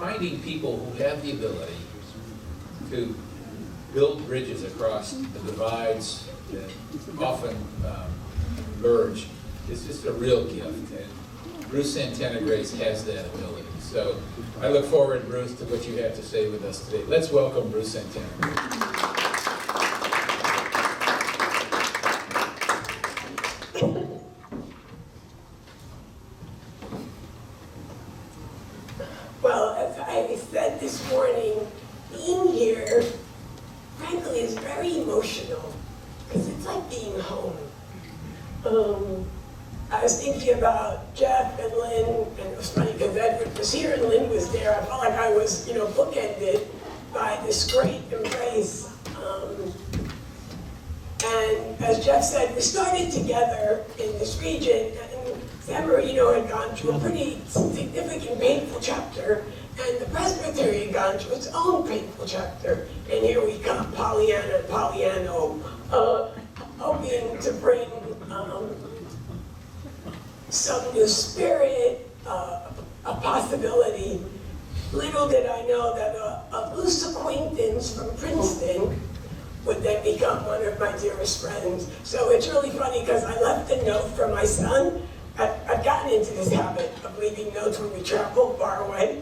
finding people who have the ability to build bridges across the divides that often merge is just a real gift. And Ruth Santana Grace has that ability. So I look forward, Ruth, to what you have to say with us today. Let's welcome Ruth Santana Grace. Well, as I said this morning, being here, frankly, is very emotional, because it's like being home. I was thinking about Jeff and Lynn, and it was funny because Edward was here and Lynn was there. I felt like I was, bookended by this great embrace. And as Jeff said, we started together in this region, and San Marino had gone through a pretty significant, painful chapter, and the presbytery had gone through its own painful chapter. And here we come, Pollyanna and Pollyanno, hoping to bring some new spirit, a possibility. Little did I know that a loose acquaintance from Princeton would then become one of my dearest friends. So it's really funny because I left a note for my son. I've gotten into this habit of leaving notes when we travel far away.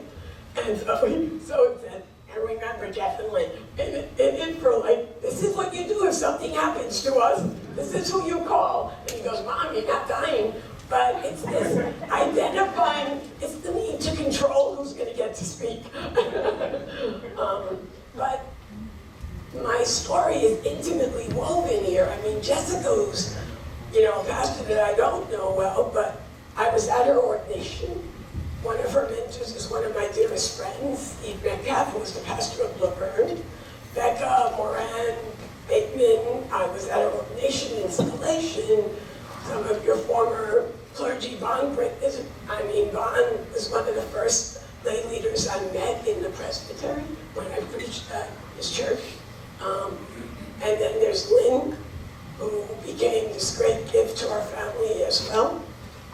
And so it said, I remember Jeff and Lynn. And for like, this is what you do if something happens to us. This is who you call. And he goes, Mom, you're not dying. But it's this identifying, it's the need to control who's going to get to speak. But my story is intimately woven here. I mean, Jessica's, a pastor that I don't know well, but I was at her ordination. One of her mentors is one of my dearest friends. Steve Metcalf, who was the pastor of Laverne. Becca Moran Bateman, I was at her ordination installation. Some of your former clergy, Bond was one of the first lay leaders I met in the presbytery when I preached at his church. And then there's Lynn, who became this great gift to our family as well,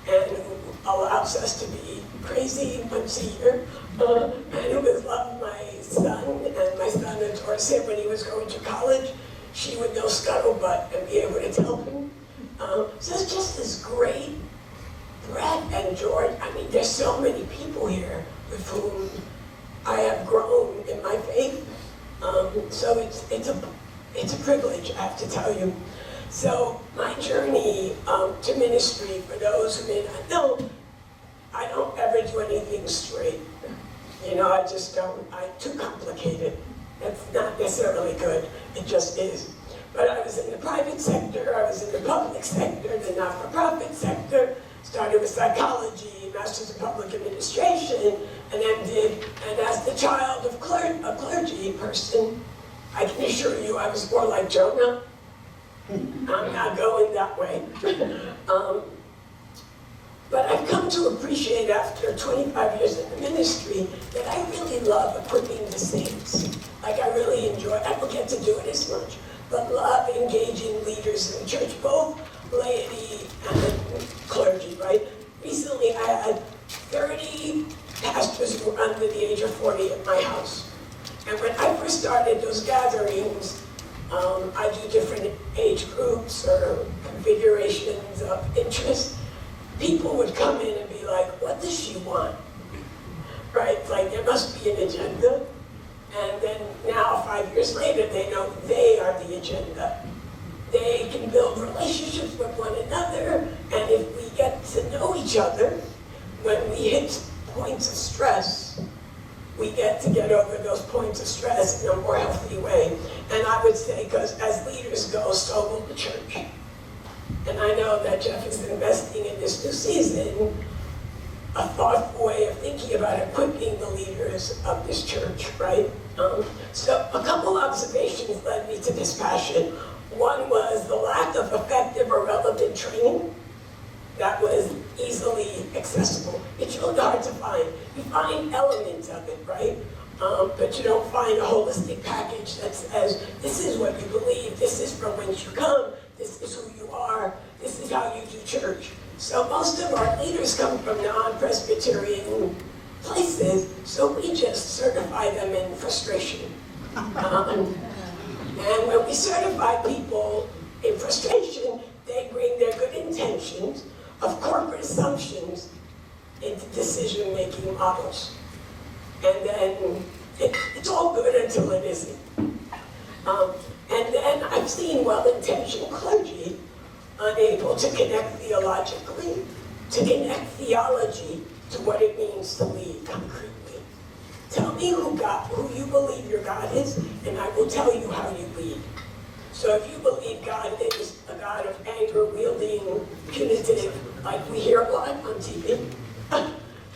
and who allows us to be crazy once a year, and who has loved my son, and my son adores him. When he was going to college, she would know scuttlebutt and be able to tell him. So it's just this great breadth and joy. I mean, there's so many people here with whom I have grown in my faith. So it's a privilege, I have to tell you. So my journey to ministry, for those who may not know, I don't ever do anything straight. I just don't. I'm too complicated. That's not necessarily good. It just is. But I was in the private sector, I was in the public sector, the not-for-profit sector, started with psychology, master's in public administration, and ended. And as the child of a clergy person, I can assure you I was more like Jonah. I'm not going that way. But I've come to appreciate after 25 years in the ministry that I really love equipping the saints. Like I really enjoy, I don't get to do it as much, but love engaging leaders in the church, both laity and clergy, right? Recently I had 30 pastors who were under the age of 40 at my house. And when I first started those gatherings, I do different age groups or configurations of interest. People would come in and be like, what does she want? Right? Like there must be an agenda. And then now, 5 years later, they know they are the agenda. They can build relationships with one another, and if we get to know each other, when we hit points of stress, we get over those points of stress in a more healthy way. And I would say, because as leaders go, so will the church. And I know that Jeff is investing in this new season a thoughtful way of thinking about equipping the leaders of this church, right? So a couple observations led me to this passion. One was the lack of effective or relevant training that was easily accessible. It's really hard to find. You find elements of it, right? But you don't find a holistic package that says, this is what you believe, this is from whence you come, this is who you are, this is how you do church. So most of our leaders come from non-Presbyterian places, so we just certify them in frustration. And when we certify people in frustration, they bring their good intentions of corporate assumptions into decision-making models. And then it's all good until it isn't. And then I've seen well-intentioned clergy unable to connect theologically, to connect theology to what it means to lead concretely. Tell me who you believe your God is, and I will tell you how you lead. So if you believe God is a God of anger, wielding, punitive, like we hear a lot on TV,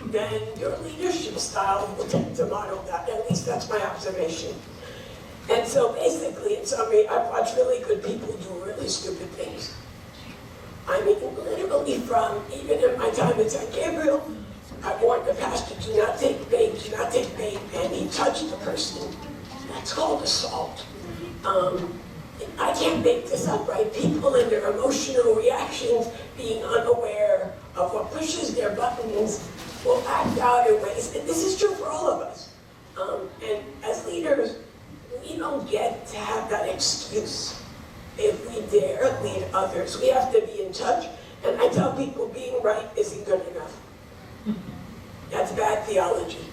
then your leadership style will tend to model that. At least that's my observation. And so basically, in summary, I've watched really good people do really stupid things. I mean, literally from, even in my time at St. Gabriel, I warned the pastor, do not take bait, and he touched the person. That's called assault. I can't make this up, right? People in their emotional reactions, being unaware of what pushes their buttons, will act out in ways, and this is true for all of us. And as leaders, we don't get to have that excuse if we dare lead others. We have to be in touch, and I tell people being right isn't good enough. That's bad theology.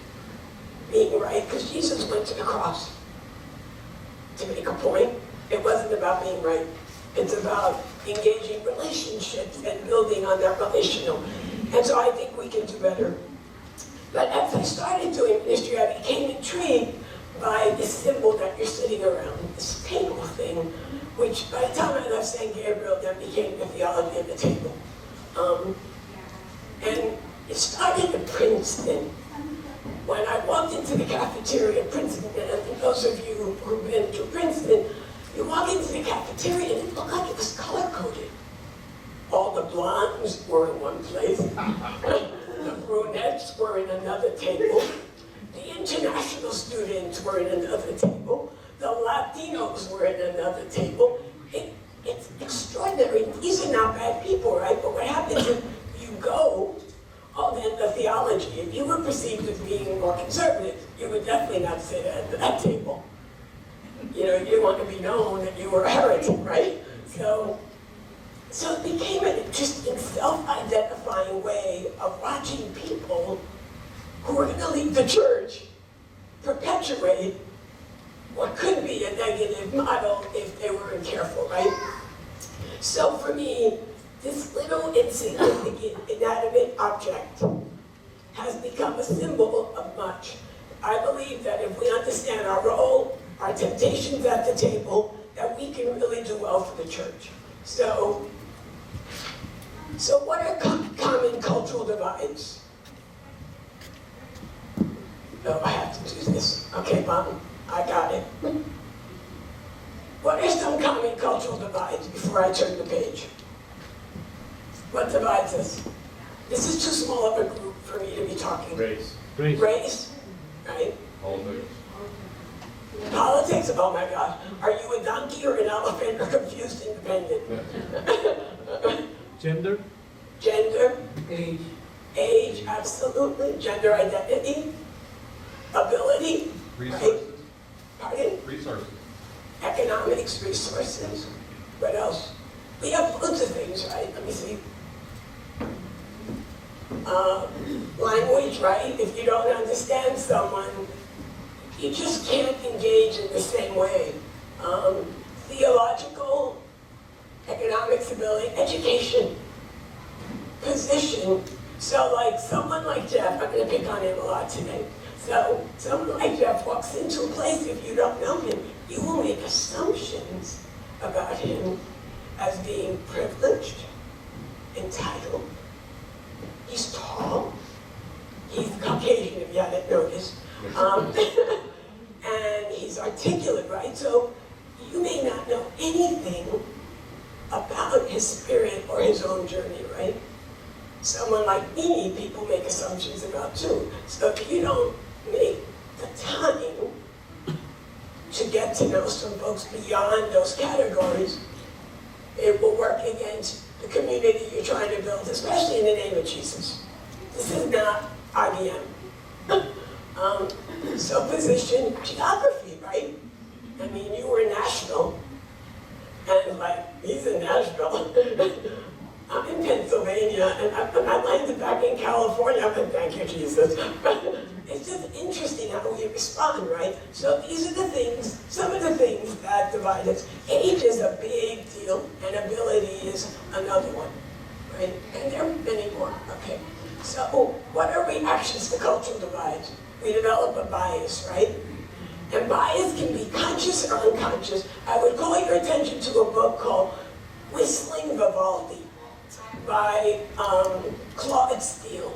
Being right, because Jesus went to the cross to make a point. It wasn't about being right. It's about engaging relationships and building on that relational. And so I think we can do better. But as I started doing ministry, I became intrigued by this symbol that you're sitting around, this table thing, which by the time I left St. Gabriel, that became the theology of the table. And it started at Princeton. When I walked into the cafeteria at Princeton, and those of you who've been to Princeton, you walk into the cafeteria and it looked like it was color-coded. All the blondes were in one place. The brunettes were in another table. The international students were in another table. The Latinos were in another table. It's extraordinary. These are not bad people, right? But what happens if you go, then the theology, if you were perceived as being more conservative, you would definitely not sit at that table. You know, you didn't want to be known that you were a heretic, right? So it became an interesting self-identifying way of watching people who were going to leave the church perpetuate what could be a negative model if they weren't careful, right? So for me, this little insignificant inanimate object has become a symbol of much. I believe that if we understand our role, our temptations at the table, that we can really do well for the church. So what are common cultural divides? Oh, I have to do this. Okay, Mom, I got it. What are some common cultural divides before I turn the page? What divides us? This is too small of a group for me to be talking. Race. Race, right? Politics. Politics, oh my gosh. Are you a donkey or an elephant or confused independent? Gender? Gender, Age, absolutely. Gender identity, ability, right? Resources. Pardon? Resources. Economics, resources. What else? We have loads of things, right? Let me see. Language, right? If you don't understand someone, you just can't engage in the same way. Theological, economics, ability, education, position. So like someone like Jeff, I'm gonna pick on him a lot today. So someone like Jeff walks into a place, if you don't know him, you will make assumptions about him as being privileged, entitled. He's tall. He's Caucasian, if you hadn't noticed. And he's articulate, right? So you may not know anything about his spirit or his own journey, right? Someone like me, people make assumptions about too. So if you don't make the time to get to know some folks beyond those categories, it will work against the community you're trying to build, especially in the name of Jesus. This is not IBM. So position, geography, right? I mean, you were national, and like, he's in Nashville. I'm in Pennsylvania, and I landed back in California. I'm like, thank you, Jesus. It's just interesting how we respond, right? So these are the things, some of the things that divide us. Age is a big deal, and ability is another one, right? And there are many more, okay? So what are reactions to cultural divides? We develop a bias, right? And bias can be conscious or unconscious. I would call your attention to a book called Whistling Vivaldi by Claude Steele.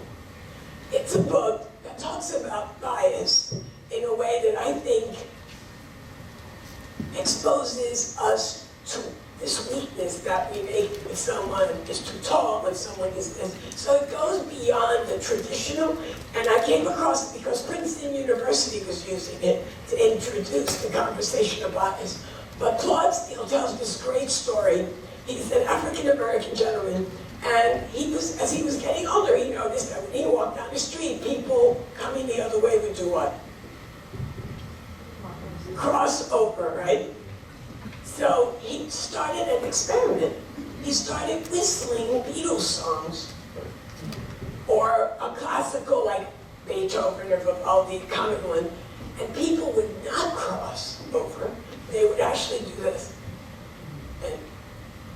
It's a book that talks about bias in a way that I think exposes us to this weakness that we make if someone is too tall, if someone is this. So it goes beyond the traditional, and I came across it because Princeton University was using it to introduce the conversation of bias. But Claude Steele tells this great story. He's an African-American gentleman, and as he was getting older, he noticed that when he walked down the street, people coming the other way would do what? Cross over, right? So he started an experiment. He started whistling Beatles songs, or a classical like Beethoven or Vivaldi, common one, and people would not cross over. They would actually do this. And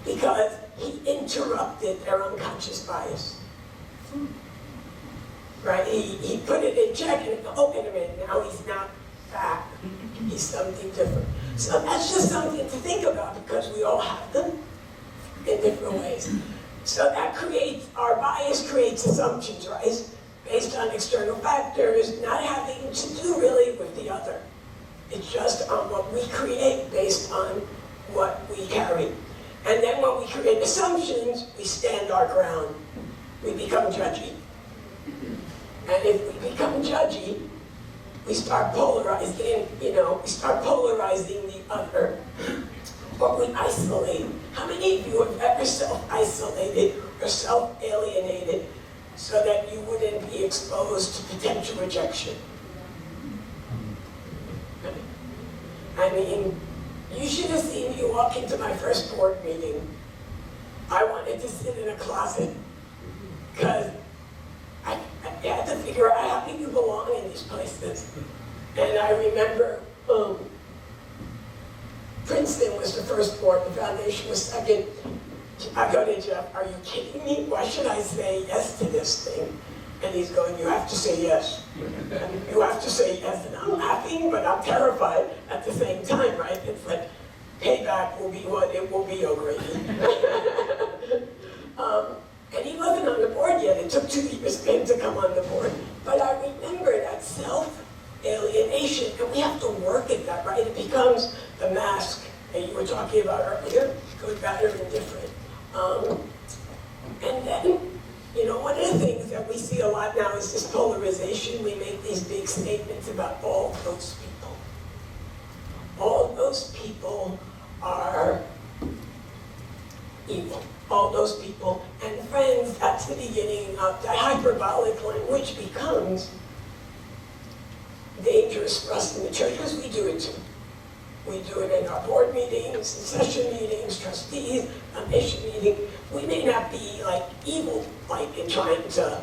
because he interrupted their unconscious bias. Right? He put it in check and oh, wait a minute, now he's not back. He's something different. So that's just something to think about because we all have them in different ways. So that creates, our bias creates assumptions, right? Based on external factors, not having to do really with the other. It's just on what we create based on what we carry. And then when we create assumptions, we stand our ground. We become judgy. And if we become judgy, we start polarizing, we start polarizing the other. Or we isolate. How many of you have ever self-isolated or self-alienated so that you wouldn't be exposed to potential rejection? I mean, you should have seen me walk into my first board meeting. I wanted to sit in a closet because I had to figure out how do you belong in these places. And I remember Princeton was the first board, the foundation was second. I go to Jeff, are you kidding me? Why should I say yes to this thing? And he's going, you have to say yes. And you have to say yes. And I'm laughing, but I'm terrified at the same time, right? It's like, payback will be what it will be, O'Grady. And he wasn't on the board yet. It took 2 years for him to come on the board. But I remember that self-alienation, and we have to work at that, right? It becomes the mask that you were talking about earlier, good, bad, or indifferent. And then, one of the things that we see a lot now is this polarization. We make these big statements about all those people. All those people are evil. All those people. And friends, that's the beginning of that hyperbolic language becomes dangerous for us in the church because we do it too. We do it in our board meetings, session meetings, trustees, mission meeting. We may not be like evil, like in trying to,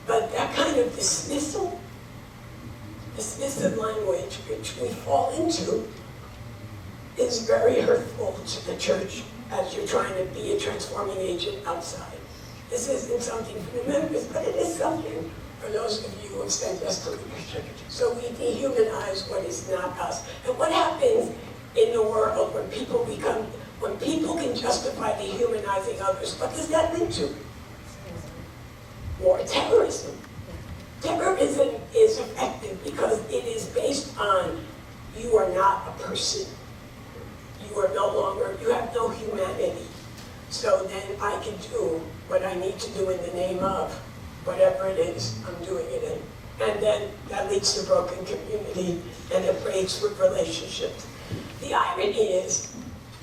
but that kind of dismissive language which we fall into is very hurtful to the church as you're trying to be a transforming agent outside. This isn't something for the members, but it is something for those of you who have said yes to leadership. So we dehumanize what is not us. And what happens in the world when people can justify dehumanizing others, what does that lead to? More terrorism. Terrorism is effective because it is based on you are not a person. You are no longer, you have no humanity. So then I can do what I need to do in the name of whatever it is I'm doing it in. And then that leads to broken community and it breaks with relationships. The irony is,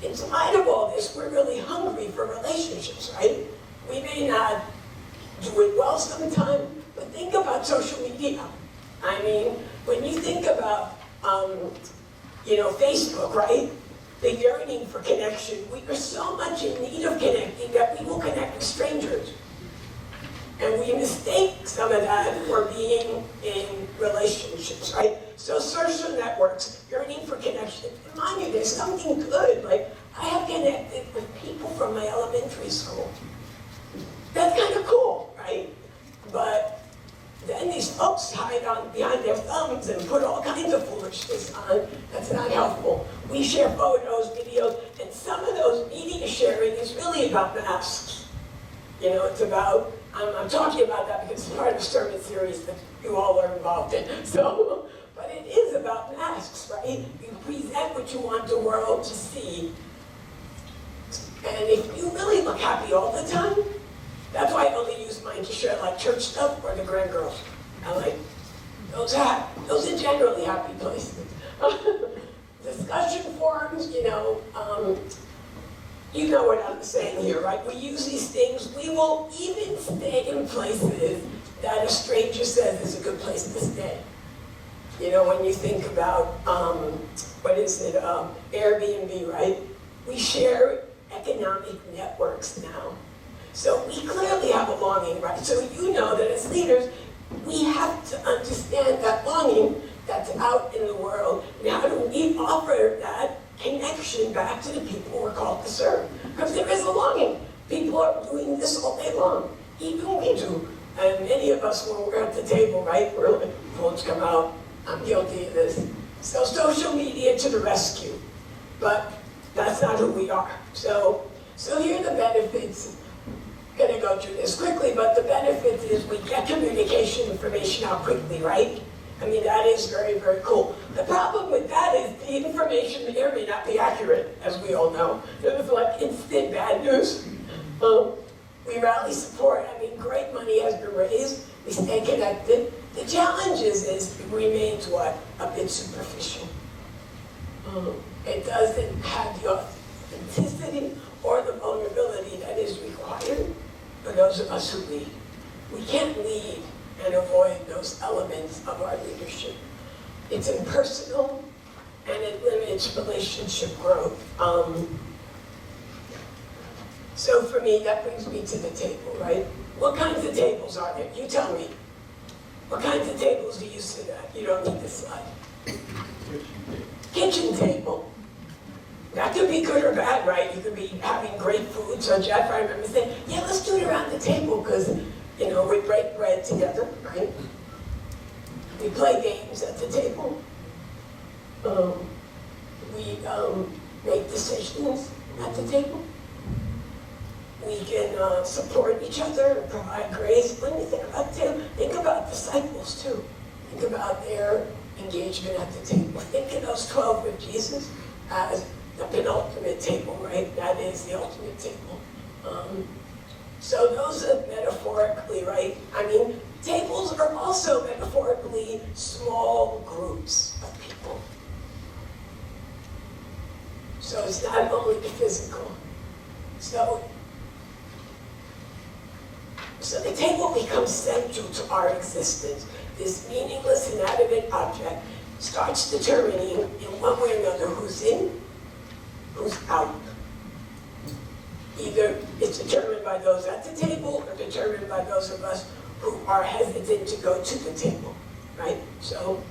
in spite of all this, we're really hungry for relationships, right? We may not do it well sometimes, but think about social media. I mean, when you think about, Facebook, right? The yearning for connection. We are so much in need of connecting that we will connect with strangers. And we mistake some of that for being in relationships, right? So social networks, yearning for connection. Remind you, there's something good. Like, I have connected with people from my elementary school. That's kind of cool, right? But then these folks hide behind their thumbs and put all kinds of foolishness on. That's not helpful. We share photos, videos, and some of those media sharing is really about masks. It's about, I'm talking about that because it's part of a sermon series that you all are involved in. So, but it is about masks, right? You present what you want the world to see. And if you really look happy all the time, that's why I only use mine to share like church stuff or the grandgirls. I like, those are generally happy places. Discussion forums, you know what I'm saying here, right? We use these things. We will even stay in places that a stranger says is a good place to stay. When you think about, Airbnb, right? We share economic networks now. So we clearly have a longing, right? So you know that as leaders, we have to understand that longing that's out in the world, and how do we offer that connection back to the people we're called to serve? Because there is a longing. People are doing this all day long. Even we do. And many of us, when we're at the table, right, we're like, phones come out, I'm guilty of this. So social media to the rescue. But that's not who we are. So here are the benefits. I'm gonna go through this quickly, but the benefit is we get communication information out quickly, right? I mean, that is very, very cool. The problem with that is the information there may not be accurate, as we all know. There's like instant bad news. We rally support. I mean, great money has been raised. We stay connected. The challenge is it remains what? A bit superficial. It doesn't have the authenticity or the vulnerability that is required for those of us who lead. We can't lead and avoid those elements of our leadership. It's impersonal and it limits relationship growth. So for me, that brings me to the table, right? What kinds of tables are there? You tell me. What kinds of tables do you sit at? You don't need this slide. Kitchen table. That could be good or bad, right? You could be having great food. So Jeff, I remember saying, yeah, let's do it around the table because, we break bread together, right? We play games at the table. We make decisions at the table. We can support each other, provide grace. When you think about the table, think about disciples too. Think about their engagement at the table. Think of those 12 with Jesus as the penultimate table, right? That is the ultimate table. So those are metaphorically, right? I mean, tables are also metaphorically small groups of people. So it's not only the physical. So the table becomes central to our existence. This meaningless, inanimate object starts determining in one way or another who's in, who's out. Either it's determined by those at the table or determined by those of us who are hesitant to go to the table, right? So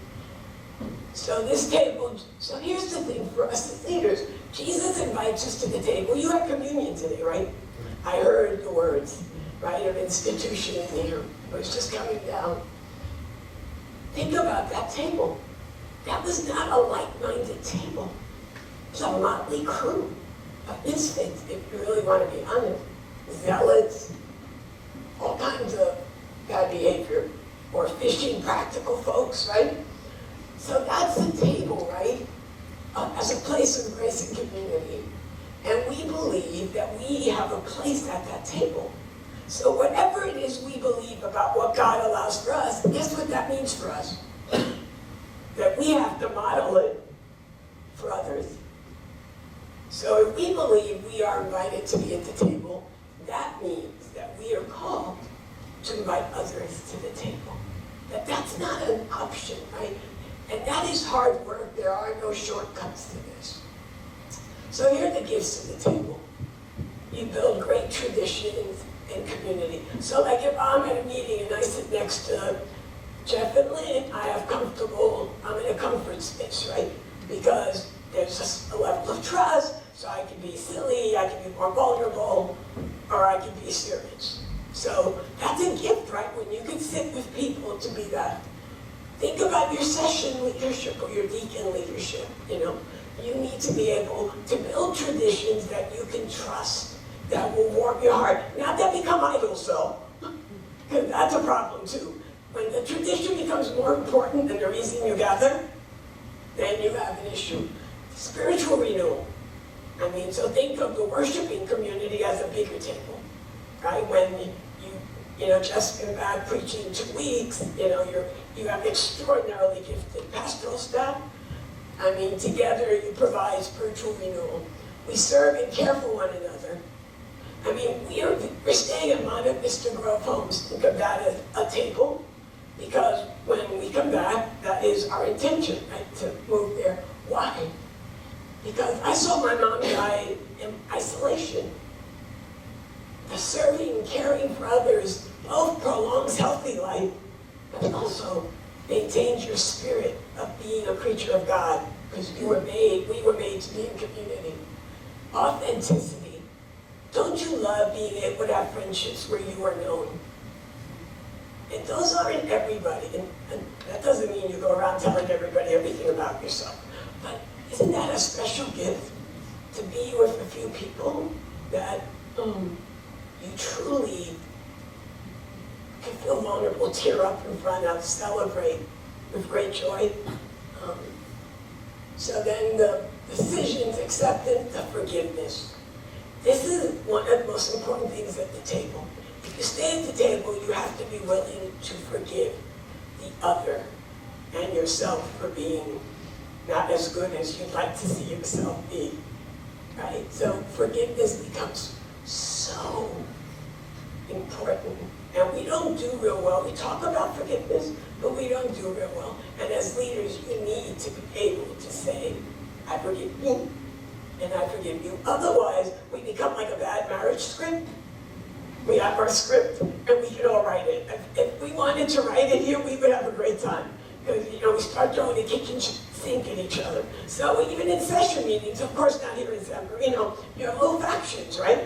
this table, so here's the thing for us as leaders. Jesus invites us to the table. You had communion today, right? I heard the words, right, of institution in here. It was just coming down. Think about that table. That was not a like-minded table. It was a motley crew of misfits, if you really want to be honest. Zealots, all kinds of bad behavior, or fishing practical folks, right? So that's the table, right? As a place of grace and community. And we believe that we have a place at that table. So whatever it is we believe about what God allows for us, guess what that means for us? That we have to model it for others. So if we believe we are invited to be at the table, that means that we are called to invite others to the table. that that's not an option, right? And that is hard work. There are no shortcuts to this. So here are the gifts of the table. You build great traditions and community. So like if I'm at a meeting and I sit next to Jeff and Lynn, I'm in a comfort space, right? Because there's just a level of trust, so I can be silly, I can be more vulnerable, or I can be serious. So that's a gift, right? When you can sit with people to be that. Think about your session leadership or your deacon leadership, you know. You need to be able to build traditions that you can trust, that will warm your heart. Not that become idols, though, because that's a problem, too. When the tradition becomes more important than the reason you gather, then you have an issue. Spiritual renewal. I mean, so think of the worshiping community as a bigger table, right? When you know, just been back preaching 2 weeks, you know, you have extraordinarily gifted pastoral staff. I mean, together you provide spiritual renewal. We serve and care for one another. I mean, we're staying at Monte Vista Grove Homes. Think of that as a table, because when we come back, that is our intention, right, to move there. Why? Because I saw my mom die in isolation. The serving and caring for others both prolongs healthy life, but also maintains your spirit of being a creature of God, because we were made to be in community. Authenticity. Don't you love being able to have friendships where you are known? And those aren't everybody, and that doesn't mean you go around telling everybody everything about yourself. But isn't that a special gift, to be with a few people that you truly can feel vulnerable, tear up in front of, celebrate with great joy? So then the decisions, acceptance, the forgiveness. This is one of the most important things at the table. If you stay at the table, you have to be willing to forgive the other and yourself for being not as good as you'd like to see yourself be, right? So forgiveness becomes so important. And we don't do real well. We talk about forgiveness, but we don't do real well. And as leaders, you need to be able to say, I forgive you, and I forgive you. Otherwise, we become like a bad marriage script. We have our script, and we can all write it. If we wanted to write it here, we would have a great time. Because, you know, we start throwing the kitchen sink at each other. So even in session meetings, of course not here in December, you have little factions, right?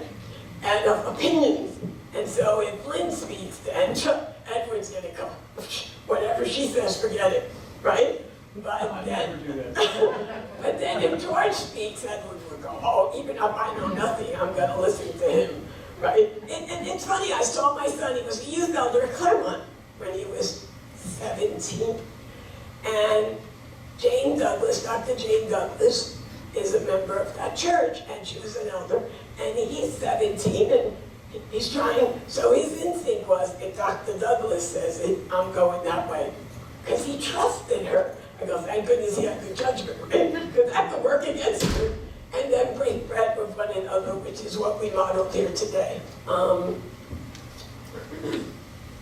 And opinions. And so if Lynn speaks, then Edward's gonna go. Whatever she says, forget it, right? But then if George speaks, Edward would go, oh, even if I know nothing, I'm gonna listen to him, right? And it's funny, I saw my son, he was a youth elder at Claremont when he was 17. And Jane Douglas, Dr. Jane Douglas, is a member of that church, and she was an elder, and he's 17, and he's trying, so his instinct was, if Dr. Douglas says it, I'm going that way. Because he trusted her. I go, thank goodness he had good judgment, right? Because that could work against her. And then break bread with one another, which is what we modeled here today.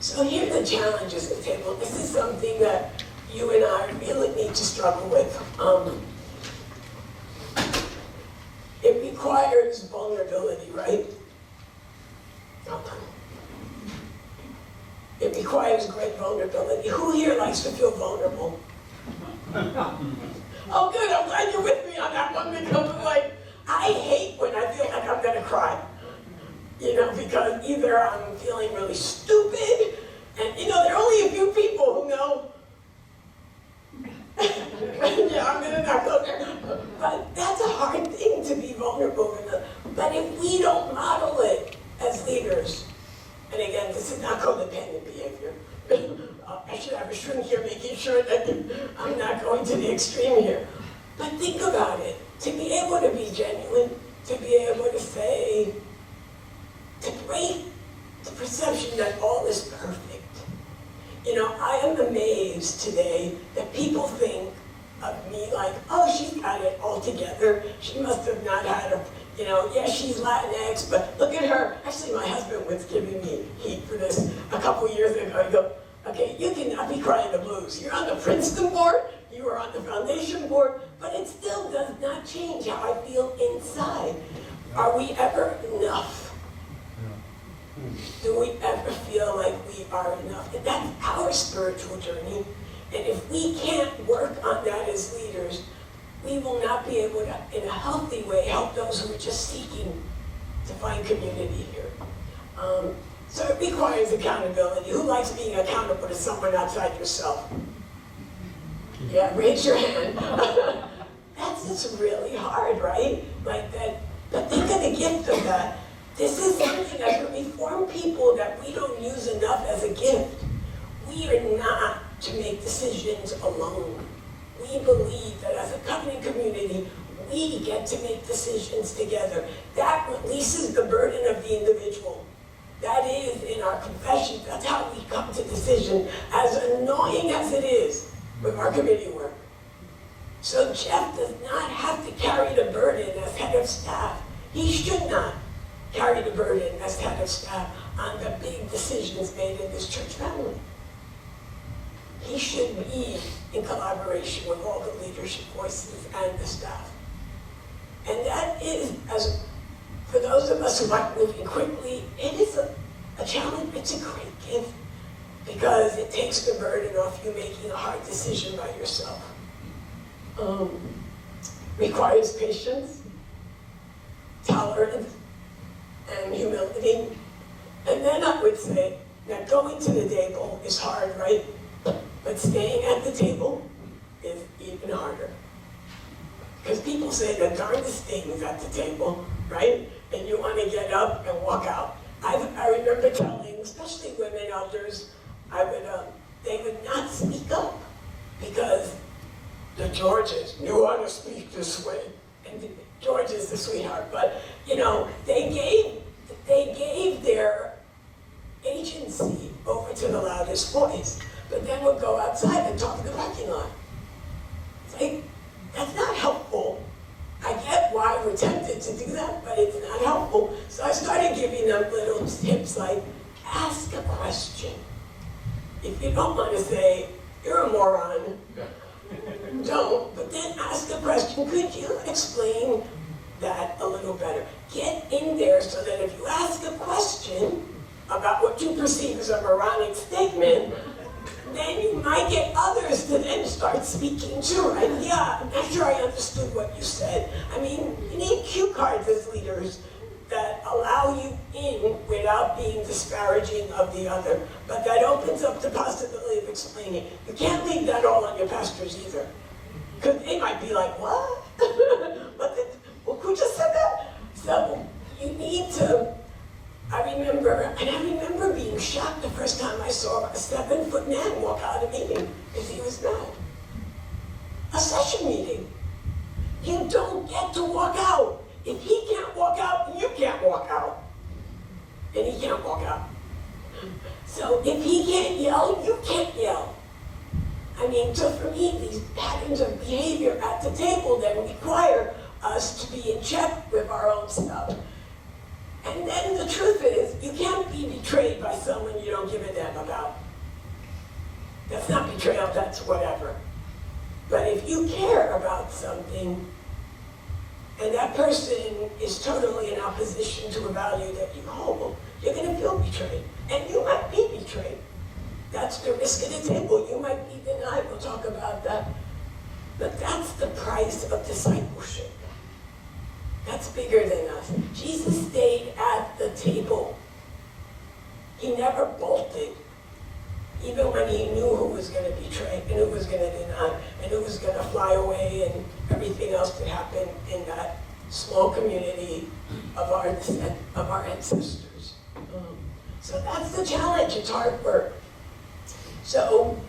So here are the challenges at the table. This is something that you and I really need to struggle with. It requires vulnerability, right? It requires great vulnerability. Who here likes to feel vulnerable? Oh good, I'm glad you're with me on that one, because like, I hate when I feel like I'm gonna cry. You know, because either I'm feeling really stupid, and you know, there are only a few people who know. Yeah, I'm gonna not go there. But that's a hard thing to be vulnerable enough. But if we don't model it as leaders, and again, this is not codependent behavior. I should have a shrink here making sure that I'm not going to the extreme here. But think about it. To be able to be genuine, to be able to say, to break the perception that all is perfect. You know, I am amazed today that people think of me like, oh, she's got it all together. She must have not had a, you know, yeah, she's Latinx, but look at her. Actually, my husband was giving me heat for this a couple years ago. He goes, okay, you cannot not be crying the blues. You're on the Princeton board, you are on the foundation board, but it still does not change how I feel inside. Are we ever enough? Do we ever feel like we are enough? And that's our spiritual journey. And if we can't work on that as leaders, we will not be able to, in a healthy way, help those who are just seeking to find community here. So it requires accountability. Who likes being accountable to someone outside yourself? Yeah, raise your hand. That's just really hard, right? Like that. But think of the gift of that. This is something as a Reformed people that we don't use enough as a gift. We are not to make decisions alone. We believe that as a covenant community, we get to make decisions together. That releases the burden of the individual. That is in our confession. That's how we come to decision, as annoying as it is with our committee work. So Jeff does not have to carry the burden as head of staff. He should not carry the burden as head of staff on the big decisions made in this church family. He should be in collaboration with all the leadership voices and the staff. And that is, as for those of us who like moving quickly, it is a challenge. It's a great gift because it takes the burden off you making a hard decision by yourself. Requires patience, tolerance, and humility. And then I would say that going to the table is hard, right? But staying at the table is even harder. Because people say the darndest things at the table, right? And you want to get up and walk out. I remember telling, especially women elders, they would not speak up because the Georges knew how to speak this way. And George is the sweetheart, but they gave their agency over to the loudest voice, but then would go outside and talk in the parking lot. It's like, that's not helpful. I get why we're tempted to do that, but it's not helpful. So I started giving them little tips like, ask a question. If you don't want to say, you're a moron, don't, but then ask a question. Could you explain that a little better? Get in there so that if you ask a question about what you perceive as a moronic statement, then you might get others to then start speaking too, right? Yeah, I'm not sure I understood what you said. I mean, you need cue cards as leaders that allow you in without being disparaging of the other, but that opens up the possibility of explaining. You can't leave that all on your pastors either, because they might be like, what? Who just said that? So you need to, I remember being shocked the first time I saw a 7-foot man walk out of a meeting because he was mad. A session meeting. You don't get to walk out. If he can't walk out, you can't walk out. And he can't walk out. So if he can't yell, you can't yell. I mean, so for me, these patterns of behavior at the table then require us to be in check with our own stuff. And then the truth is, you can't be betrayed by someone you don't give a damn about. That's not betrayal, that's whatever. But if you care about something, and that person is totally in opposition to a value that you hold, you're going to feel betrayed. And you might be betrayed. That's the risk of the table. You might be denied. We'll talk about that. But that's the price of discipleship. That's bigger than us. Jesus stayed at the table. He never bolted. Even when he knew who was going to betray and who was going to deny and who was going to fly away and everything else that happened in that small community of our ancestors. So that's the challenge. It's hard work. So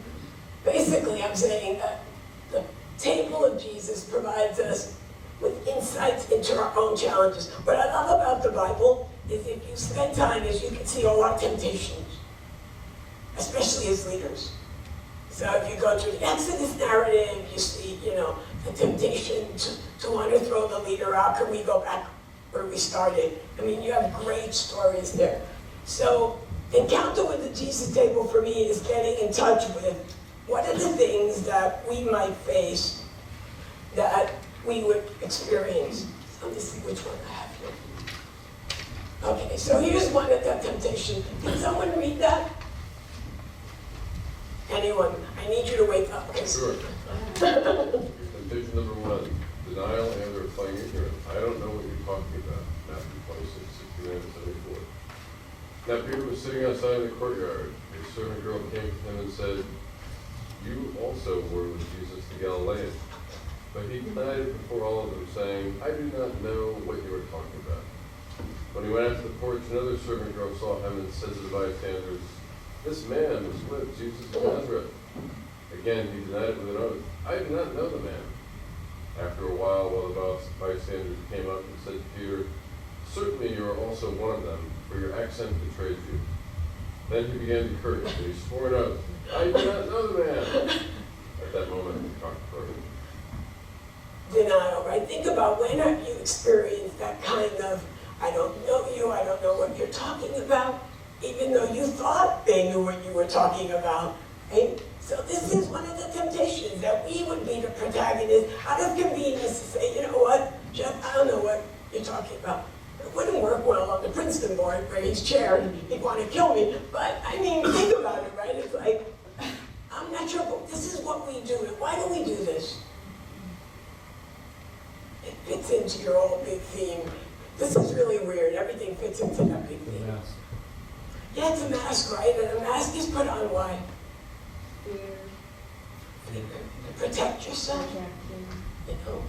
basically I'm saying that the table of Jesus provides us with insights into our own challenges. What I love about the Bible is if you spend time, as you can see all our temptations, especially as leaders. So if you go through the Exodus narrative, you see, the temptation to want to throw the leader out. Can we go back where we started? I mean, you have great stories there. So encounter with the Jesus table for me is getting in touch with what are the things that we might face that we would experience. Let me see which one I have here. Okay, so here's one of the temptation. Can someone read that? Anyone? I need you to wake up. Sure. Temptation number 1, denial and or playing ignorant. I don't know what you're talking about. Matthew 26, 69 to 74. Now Peter was sitting outside in the courtyard. A servant girl came to him and said, "You also were with Jesus the Galilean." But he denied it before all of them, saying, "I do not know what you are talking about." When he went out to the porch, another servant girl saw him and said to the bystanders, "This man was with Jesus of Nazareth." Again, he denied it with an oath, "I do not know the man." After a while the bystanders came up and said to Peter, "Certainly you are also one of them, for your accent betrays you." Then he began to curse, and he swore an oath, "I do not know the man." At that moment, the cock crowed. Denial, right? Think about when have you experienced that kind of, I don't know you, I don't know what you're talking about, even though you thought they knew what you were talking about, right? So this is one of the temptations, that we would be the protagonist out of convenience to say, you know what, Jeff, I don't know what you're talking about. It wouldn't work well on the Princeton board where he's chair, he'd want to kill me, but I mean, think about it, right? It's like, I'm not sure, but this is what we do. Why do we do this? It fits into your whole big theme. This is really weird. Everything fits into that big theme. Yeah, it's a mask, right? And a mask is put on why? To protect yourself. You know?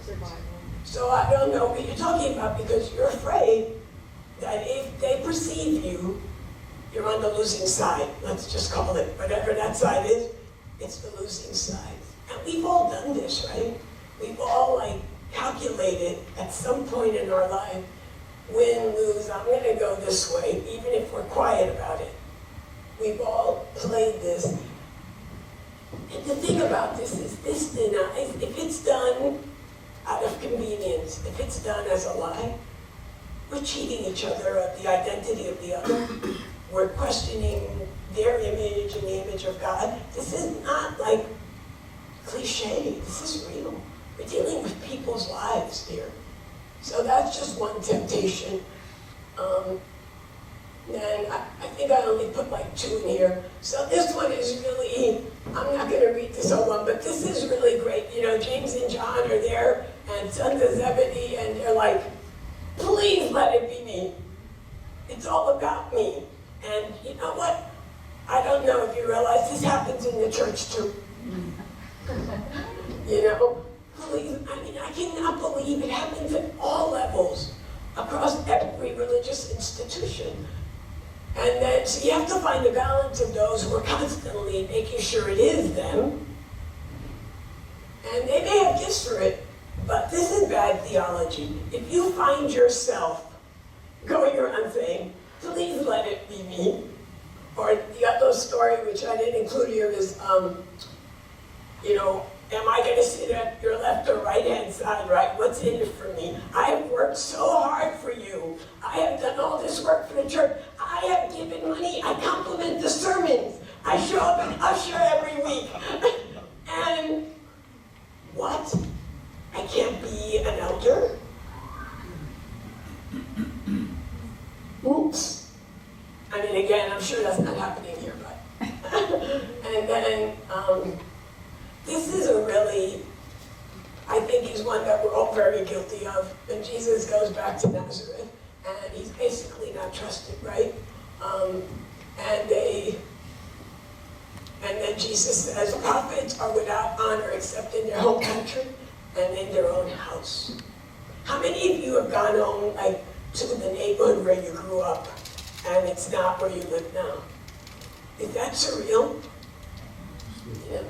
So I don't know what you're talking about because you're afraid that if they perceive you, you're on the losing side. Let's just call it whatever that side is. It's the losing side. And we've all done this, right? We've all calculated at some point in our life, win, lose, I'm going to go this way, even if we're quiet about it. We've all played this. And the thing about this is this denies, if it's done out of convenience, if it's done as a lie, we're cheating each other of the identity of the other. We're questioning their image and the image of God. This is not like cliche, this is real. We're dealing with people's lives here. So that's just one temptation. And I think I only put 2 in here. So this one is really, I'm not going to read this whole one, but this is really great. You know, James and John are there, and sons of Zebedee, and they're like, please let it be me. It's all about me. And you know what? I don't know if you realize this happens in the church too. You know? Please, I mean, I cannot believe it happens at all levels, across every religious institution. And then, so you have to find the balance of those who are constantly making sure it is them. And they may have gifts for it, but this is bad theology. If you find yourself going around saying, please let it be me, or the other story, which I didn't include here, is, you know, am I going to sit at your left or right-hand side, right? What's in it for me? I have worked so hard for you. I have done all this work for the church. I have given money. I compliment the sermons. I show up and usher every week. And what? I can't be an elder? Oops. I mean, again, I'm sure that's not happening here, but. And then, this is a really, I think is one that we're all very guilty of. When Jesus goes back to Nazareth, and he's basically not trusted, right? And then Jesus says, prophets are without honor except in their home country and in their own house. How many of you have gone home, to the neighborhood where you grew up, and it's not where you live now? Is that surreal? You know,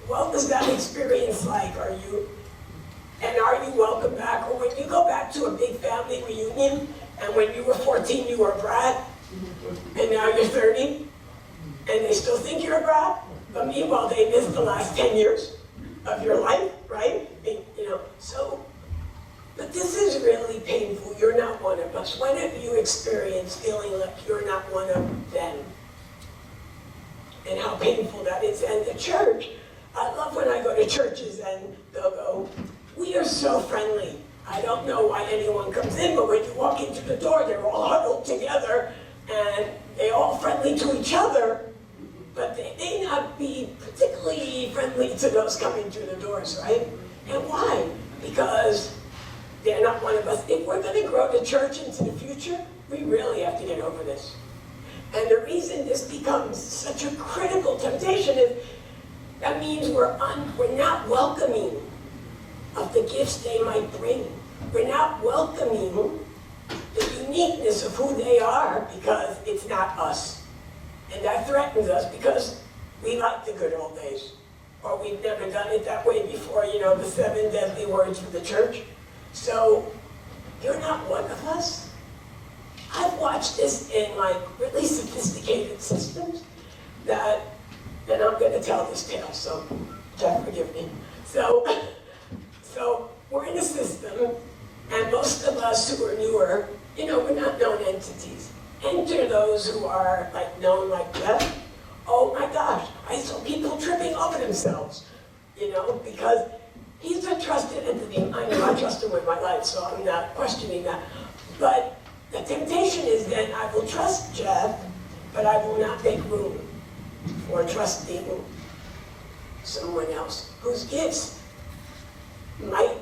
what was that experience like? Are you welcome back? Or when you go back to a big family reunion, and when you were 14 you were a brat, and now you're 30, and they still think you're a brat, but meanwhile they missed the last 10 years of your life, right? You know, so, but this is really painful. You're not one of us. When have you experienced feeling like you're not one of them? and how painful that is. And the church, I love when I go to churches and they'll go, we are so friendly. I don't know why anyone comes in, but when you walk into the door, they're all huddled together and they're all friendly to each other, but they may not be particularly friendly to those coming through the doors, right? And why? Because they're not one of us. If we're going to grow the church into the future, we really have to get over this. And the reason this becomes such a critical temptation is that means we're not welcoming of the gifts they might bring. We're not welcoming the uniqueness of who they are because it's not us. And that threatens us because we like the good old days. Or we've never done it that way before, you know, the 7 deadly words of the church. So, you're not one of us. I've watched this in like really sophisticated systems that, and I'm going to tell this tale, so Jeff, forgive me. So we're in a system, and most of us who are newer, you know, we're not known entities. Enter those who are like known like Jeff. Oh my gosh, I saw people tripping over themselves, you know, because he's a trusted entity. I know I trust him with my life, so I'm not questioning that. But the temptation is then I will trust Jeff, but I will not make room for trusting someone else whose gifts might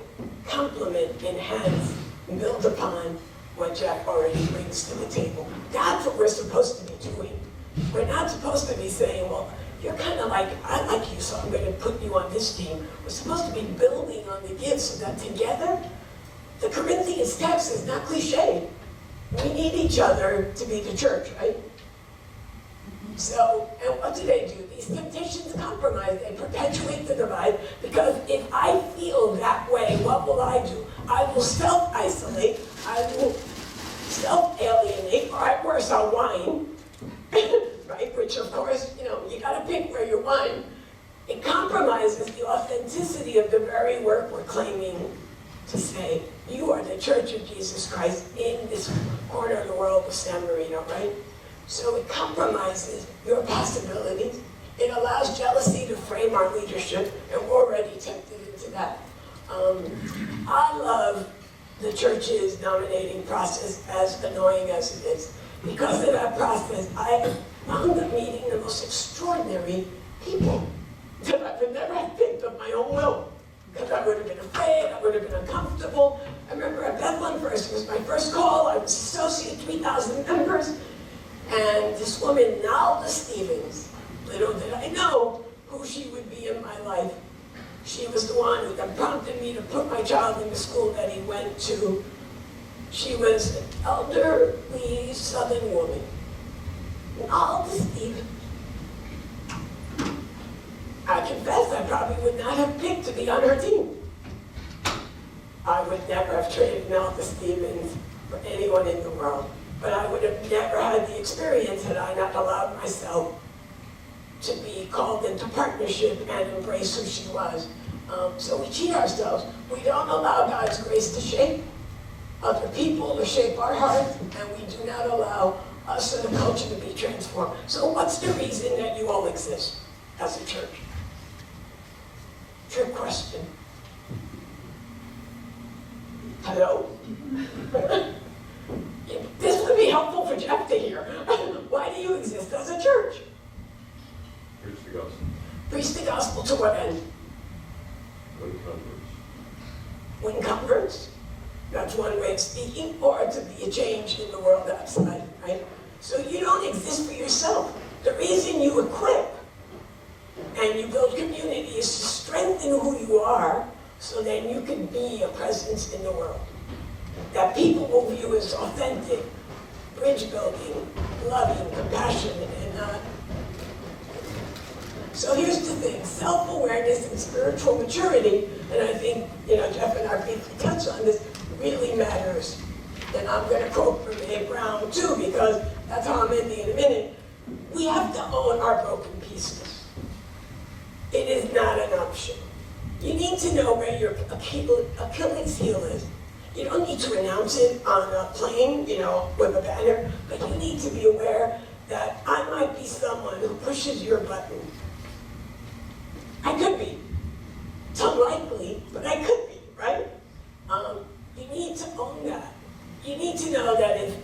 complement, enhance, build upon what Jeff already brings to the table. That's what we're supposed to be doing. We're not supposed to be saying, well, you're kind of like, I like you, so I'm going to put you on this team. We're supposed to be building on the gifts so that together, the Corinthians text is not cliche. We need each other to be the church, right? So, and what do? These temptations compromise. They perpetuate the divide, because if I feel that way, what will I do? I will self-isolate, I will self-alienate, or at worst, I'll whine, right? Which, of course, you know, you gotta pick where you whine. It compromises the authenticity of the very work we're claiming to say. You are the Church of Jesus Christ in this corner of the world of San Marino, right? So it compromises your possibilities. It allows jealousy to frame our leadership, and we're already tempted into that. I love the church's nominating process, as annoying as it is. Because of that process, I wound up meeting the most extraordinary people that I would never have picked of my own will. Because I would have been afraid, I would have been uncomfortable. I remember at Bethlehem First, it was my first call, I was associate, 3,000 members. And this woman, Nalda Stevens, little did I know who she would be in my life. She was the one who then prompted me to put my child in the school that he went to. She was an elderly Southern woman. Nalda Stevens. I confess I probably would not have picked to be on her team. I would never have traded Nalda Stevens for anyone in the world. But I would have never had the experience had I not allowed myself to be called into partnership and embrace who she was. So we cheat ourselves. We don't allow God's grace to shape other people, to shape our hearts, and we do not allow us and the culture to be transformed. So what's the reason that you all exist as a church? Trick question. Hello? This would be helpful for Jeff to hear. Why do you exist as a church? Preach the gospel. Preach the gospel to what end? Win converts. Win converts? That's one way of speaking, or to be a change in the world outside, right? So you don't exist for yourself. The reason you equip and you build community is to strengthen who you are, so then you can be a presence in the world that people will view as authentic, bridge building, loving, compassionate, and not. So here's the thing, self-awareness and spiritual maturity, and I think, you know, Jeff and I briefly touched on this, really matters. And I'm going to quote Brene Brown too, because that's how I'm ending in a minute. We have to own our broken pieces. It is not an option. You need to know where your Achilles heel is. You don't need to announce it on a plane, you know, with a banner, but you need to be aware that I might be someone who pushes your button. I could be. It's unlikely, but I could be, right? You need to own that. You need to know that if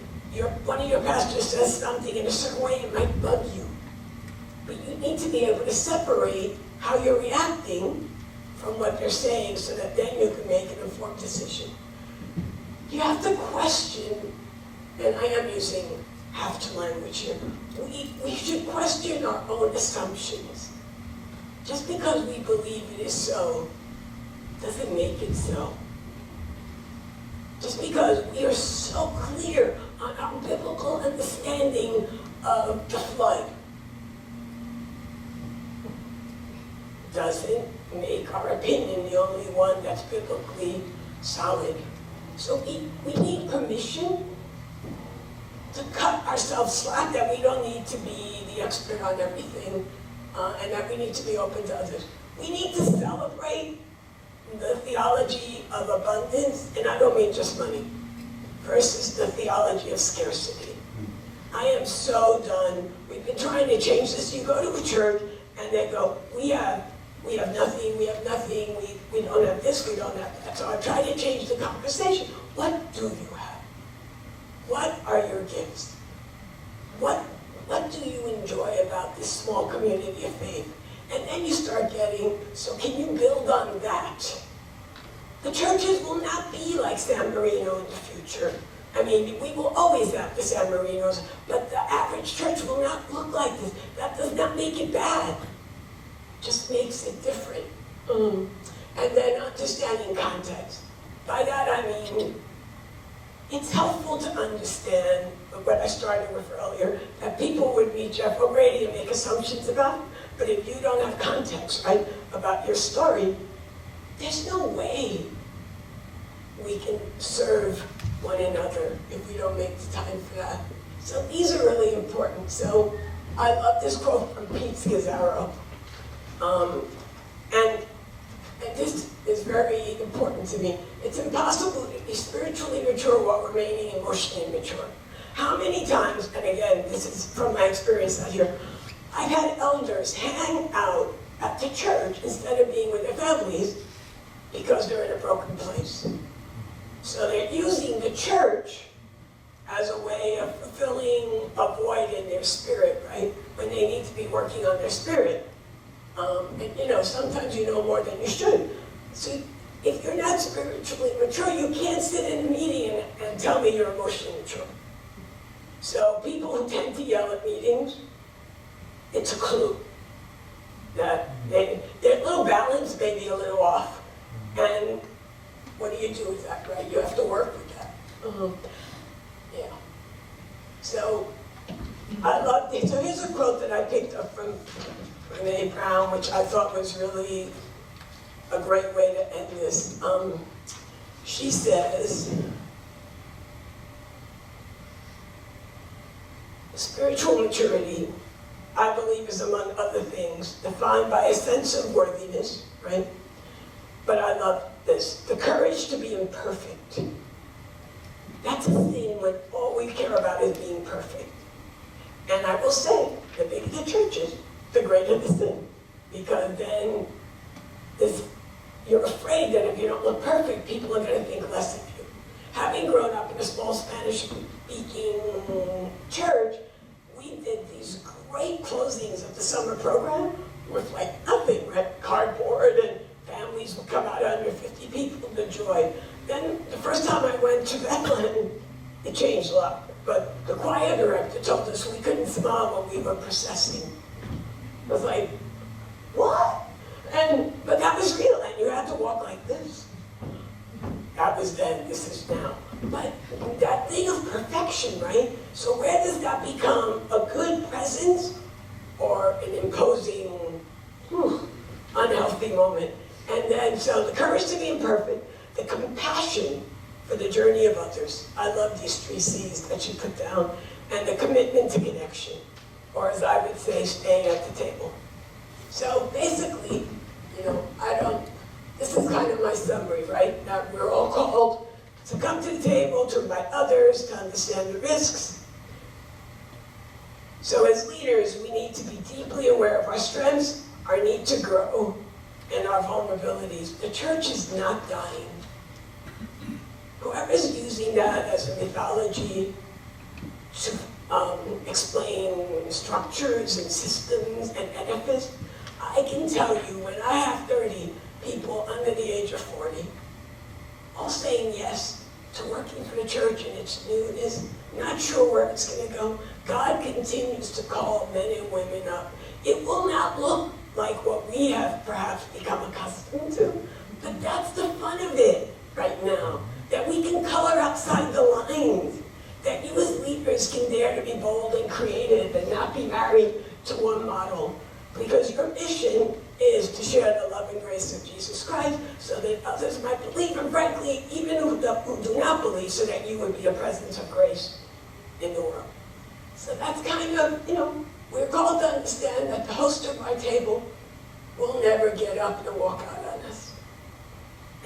one of your pastors says something in a certain way, it might bug you. But you need to be able to separate how you're reacting from what they're saying so that then you can make an informed decision. You have to question, and I am using have-to language here, we should question our own assumptions. Just because we believe it is so, doesn't make it so. Just because we are so clear on our biblical understanding of the flood, doesn't make our opinion the only one that's biblically solid. So we need permission to cut ourselves slack, that we don't need to be the expert on everything, and that we need to be open to others. We need to celebrate the theology of abundance, and I don't mean just money, versus the theology of scarcity. I am so done. We've been trying to change this. You go to a church, and they go, we have nothing, we don't have this, we don't have that. So I try to change the conversation. What do you have? What are your gifts? What do you enjoy about this small community of faith? And then you start getting, so can you build on that? The churches will not be like San Marino in the future. I mean, we will always have the San Marinos, but the average church will not look like this. That does not make it bad. Just makes it different. And then understanding context. By that I mean, it's helpful to understand what I started with earlier, that people would read Jeff O'Grady and make assumptions about him. But if you don't have context, right, about your story, there's no way we can serve one another if we don't make the time for that. So these are really important. So I love this quote from Pete Scazzaro. And this is very important to me. It's impossible to be spiritually mature while remaining emotionally immature. How many times, and again, this is from my experience out here, I've had elders hang out at the church instead of being with their families because they're in a broken place. So they're using the church as a way of fulfilling a void in their spirit, right? When they need to be working on their spirit. And sometimes you know more than you should. So if you're not spiritually mature, you can't sit in a meeting and tell me you're emotionally mature. So people who tend to yell at meetings, it's a clue that their little balance may be a little off. And what do you do with that, right? You have to work with that. Yeah. So I love this. So here's a quote that I picked up from Brene Brown, which I thought was really a great way to end this. She says, spiritual maturity, I believe, is among other things defined by a sense of worthiness, right? But I love this, the courage to be imperfect. That's a thing when all we care about is being perfect. And I will say, the bigger the church is, the greater the sin. Because then you're afraid that if you don't look perfect, people are going to think less of you. Having grown up in a small Spanish-speaking church, we did these great closings of the summer program with like nothing, right? Cardboard, and families would come out, 150 people to joy. Then the first time I went to Bethlehem, it changed a lot. But the choir director told us we couldn't smile when we were processing. I was like, what? But that was real, and you had to walk like this. That was then, this is now. But that thing of perfection, right? So where does that become a good presence or an imposing, unhealthy moment? And then, so the courage to be imperfect, the compassion for the journey of others. I love these 3 C's that you put down. And the commitment to connection, or as I would say, staying at the table. So basically, this is kind of my summary, right? That we're all called to come to the table, to invite others, to understand the risks. So as leaders, deeply aware of our strengths, our need to grow, and our vulnerabilities. The church is not dying. Whoever's using that as a mythology to explain structures and systems and edifice, I can tell you when I have 30 people under the age of 40, all saying yes to working for the church in its newness, not sure where it's going to go, God continues to call men and women up. It will not look like what we have perhaps become accustomed to, but that's the fun of it right now, that we can color outside the lines, that you as leaders can dare to be bold and creative and not be married to one model, because your mission is to share the love and grace of Jesus Christ so that others might believe, and frankly, even who do not believe, so that you would be a presence of grace in the world. So that's kind of, we're called to understand that the host of our table will never get up and walk out on us.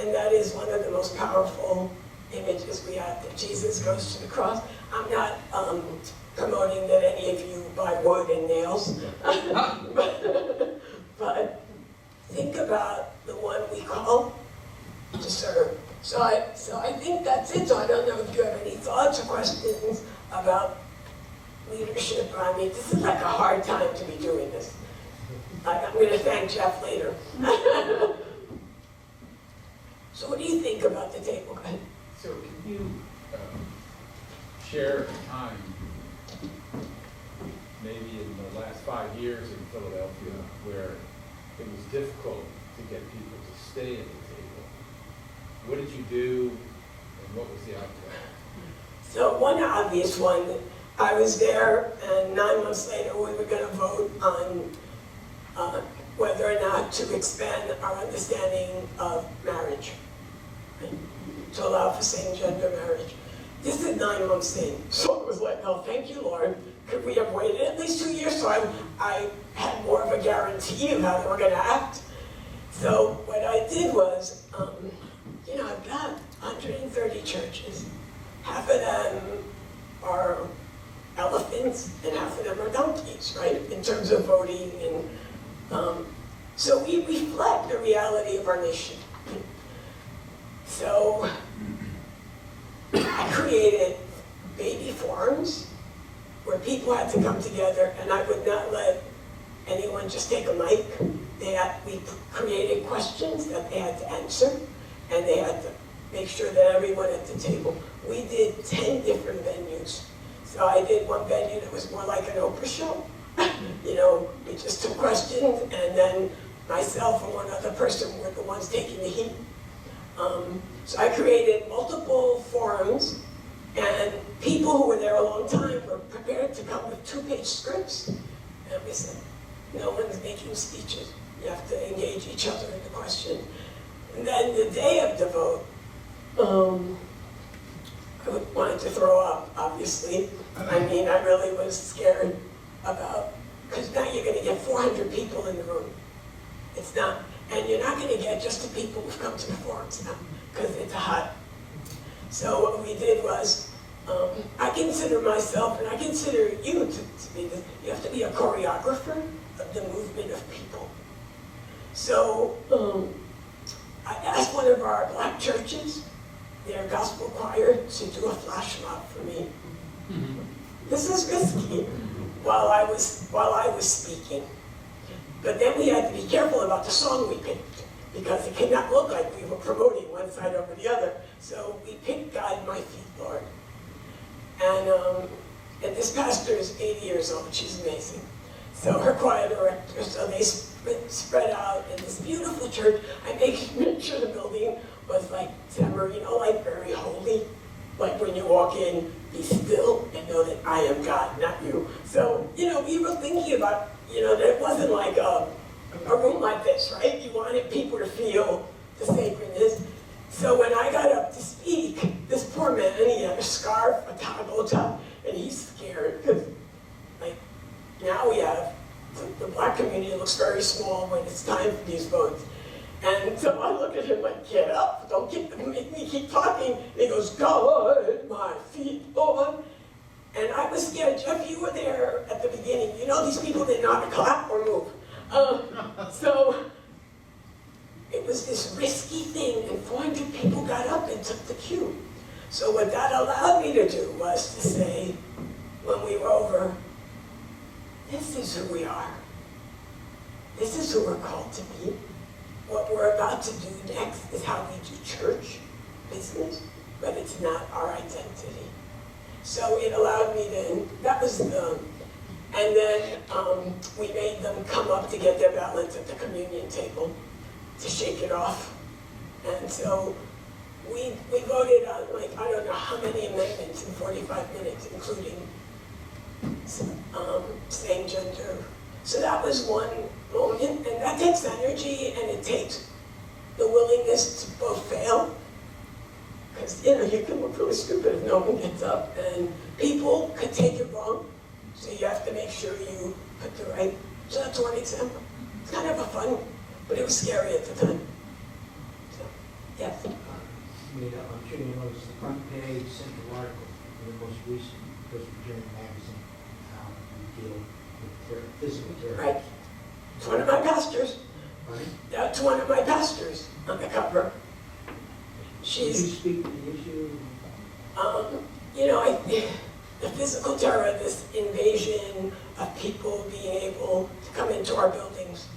And that is one of the most powerful images we have, that Jesus goes to the cross. I'm not promoting that any of you buy wood and nails, but think about the one we call to serve. So I think that's it. So I don't know if you have any thoughts or questions about leadership. I mean, this is like a hard time to be doing this. I'm going to thank Jeff later. So what do you think about the table? Go ahead. So can you share a time, maybe in the last 5 years in Philadelphia, where it was difficult to get people to stay at the table? What did you do, and what was the outcome? So one obvious one, I was there, and 9 months later we were going to vote on whether or not to expand our understanding of marriage, right? To allow for same-gender marriage. This is 9 months in, so it was like, oh, thank you, Lord. Could we have waited at least 2 years so I had more of a guarantee of how they were going to act? So what I did was, I've got 130 churches. Half of them are elephants and half of them are donkeys, right? In terms of voting, and so we reflect the reality of our nation. So I created baby forums where people had to come together, and I would not let anyone just take a mic. We created questions that they had to answer, and they had to make sure that everyone at the table. We did 10 different venues. So I did one venue that was more like an Oprah show. We just took questions, and then myself and one other person were the ones taking the heat. So I created multiple forums, and people who were there a long time were prepared to come with 2-page scripts. And we said, no one's making speeches. You have to engage each other in the question. And then the day of the vote, I wanted to throw up, obviously. I mean, I really was scared about, because now you're going to get 400 people in the room. It's not, and you're not going to get just the people who've come to the forums now, because it's hot. So what we did was, I consider myself, and I consider you to be this, you have to be a choreographer of the movement of people. So I asked one of our black churches, their gospel choir, to do a flash mob for me. This is risky while I was speaking. But then we had to be careful about the song we picked, because it cannot look like we were promoting one side over the other. So we picked "Guide My Feet, Lord." And this pastor is 80 years old. She's amazing. So her choir director, so they spread out in this beautiful church. I made sure the building was like like very holy. Like when you walk in, be still and know that I am God, not you. So, we were thinking about, that it wasn't like a room like this, right? You wanted people to feel the sacredness. So when I got up to speak, this poor man, he had a scarf, a toggle top, and he's scared because, now we have, the black community looks very small when it's time for these votes. And so I look at him like, get up, don't make me keep talking. And he goes, "Guide my feet, Lord." And I was scared. Jeff, you were there at the beginning. You know these people didn't know how to clap or move. So it was this risky thing, and 400 people got up and took the cue. So what that allowed me to do was to say, when we were over, this is who we are. This is who we're called to be. What we're about to do next is how we do church business, but it's not our identity. So it allowed me to, that was the, and then we made them come up to get their balance at the communion table to shake it off. And so we voted on, like, I don't know how many amendments in 45 minutes, including same gender. So that was one moment, and that takes energy, and it takes the willingness to both fail. Because, you know, you can look really stupid if no one gets up, and people could take it wrong, so you have to make sure you put the right. So that's one example. It's kind of a fun, but it was scary at the time. So, yes. I'm sure you noticed the front page central article in the most recent Presbyterian magazine, how we deal with physical terror. Right. It's one of my pastors. Right? That's one of my pastors on the cover. Could you speak to the issue? You know, the physical terror, this invasion of people being able to come into our buildings.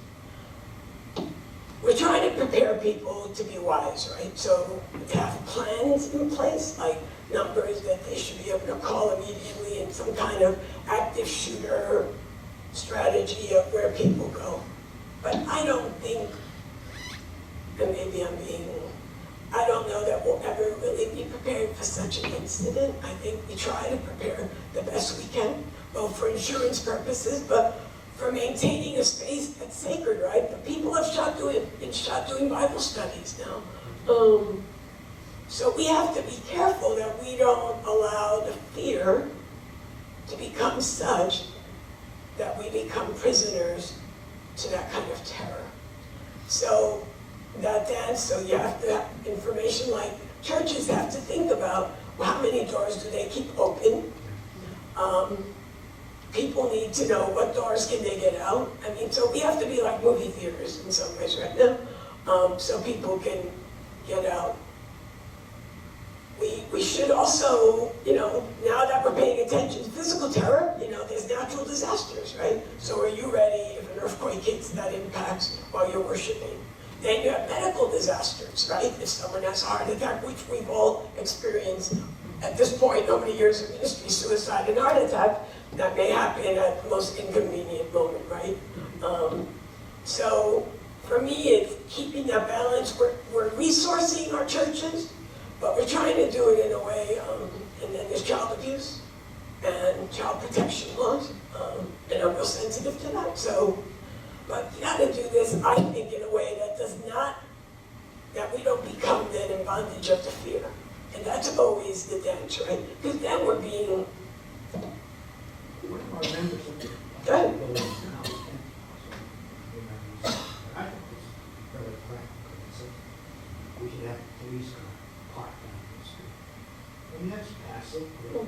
We're trying to prepare people to be wise, right? So to have plans in place, like numbers that they should be able to call immediately, and some kind of active shooter strategy of where people go. But I don't think, and maybe I don't know that we'll ever really be prepared for such an incident. I think we try to prepare the best we can, both for insurance purposes, but for maintaining a space that's sacred, right? But people have been shot doing Bible studies now. So we have to be careful that we don't allow the fear to become such that we become prisoners to that kind of terror. So that dance, so you have to have information like churches have to think about, well, how many doors do they keep open? People need to know what doors can they get out. I mean, so we have to be like movie theaters in some ways right now, so people can get out. We should also, you know, now that we're paying attention to physical terror, you know, there's natural disasters, right? So are you ready if an earthquake hits that impacts while you're worshiping? Then you have medical disasters, right? If someone has a heart attack, which we've all experienced at this point, how many years of ministry, suicide and heart attack, that may happen at the most inconvenient moment, right? So for me, it's keeping that balance. We're resourcing our churches, but we're trying to do it in a way, and then there's child abuse and child protection laws, and I'm real sensitive to that. So, but you gotta do this, I think, in a way that does not, that we don't become then in bondage of the fear. And that's always the dance, right? Because then we're being, One of our members of the Go ahead. building now, I think this is very practical. It's like we should have a police car parked down the street. I mean, that's passive, really.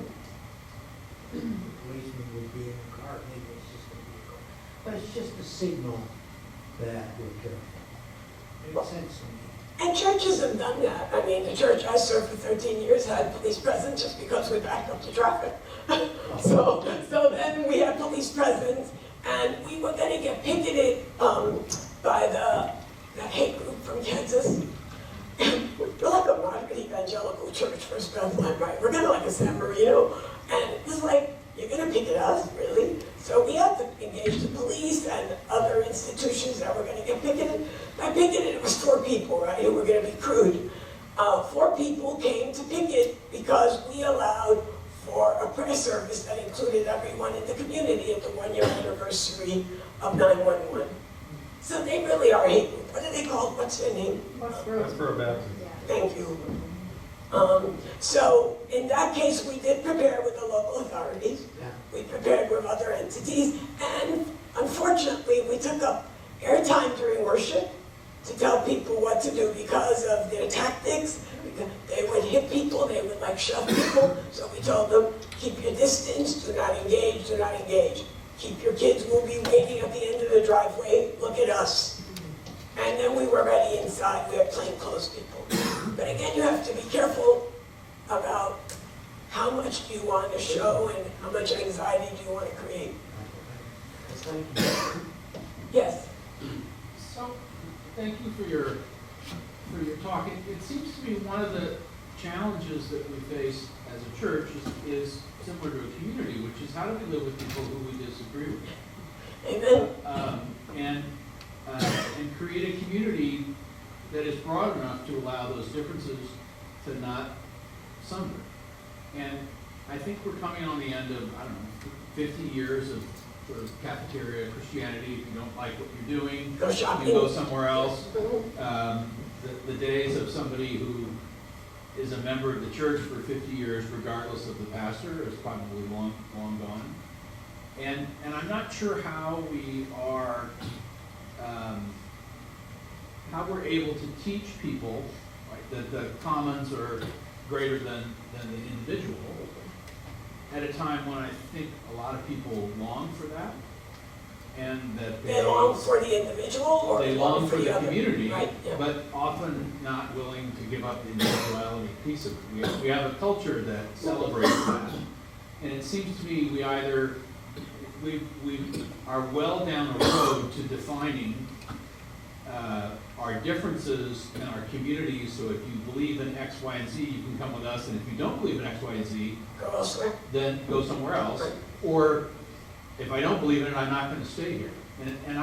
The policeman would be in the car, maybe it's just a vehicle. But it's just a signal that we're careful. Makes sense to me. and churches have done that. I mean, the church I served for 13 years had police presence just because we backed up the traffic. So then we had police presence, and we were gonna get picketed by that hate group from Kansas. We're like a moderate evangelical church, First Bethlehem, right? We're kind of like a San Marino, and it was like, you're gonna picket us, really? So we had to engage the police and other institutions that were gonna get picketed. By picketed, it was 4 people, right, who were gonna be crude. 4 people came to picket because we allowed for a prayer service that included everyone in the community at the 1-year anniversary of 9/11. So they really are hate group. What are they called? What's their name? Westboro Baptist. Thank you. So in that case, we did prepare with the local authorities. Yeah. We prepared with other entities, and unfortunately, we took up airtime during worship, to tell people what to do because of their tactics. They would hit people, they would like shove people. So we told them, keep your distance, do not engage, do not engage. Keep your kids, will be waiting at the end of the driveway, look at us. And then we were ready inside, we had plainclothes people. But again, you have to be careful about how much do you want to show and how much anxiety do you want to create. Thank you. Yes? So, thank you for your talk. It seems to me one of the challenges that we face as a church is similar to a community, which is how do we live with people who we disagree with? Amen. And create a community that is broad enough to allow those differences to not sunder. And I think we're coming on the end of, I don't know, 50 years of sort of cafeteria Christianity. If you don't like what you're doing, Go shopping. you go somewhere else. The days of somebody who is a member of the church for 50 years, regardless of the pastor, is probably long gone. And I'm not sure how we are, how we're able to teach people, right, that the commons are greater than the individual, at a time when I think a lot of people long for that, and that They long for the individual or they long for the other? community, Right, yeah. but often not willing to give up the individuality piece of it. We have a culture that celebrates that, and it seems to me we either we are well down the road to defining our differences in our communities. So if you believe in X, Y, and Z, you can come with us, and if you don't believe in X, Y, and Z, Go elsewhere. then go somewhere else. Right. Or if I don't believe in it, I'm not going to stay here. And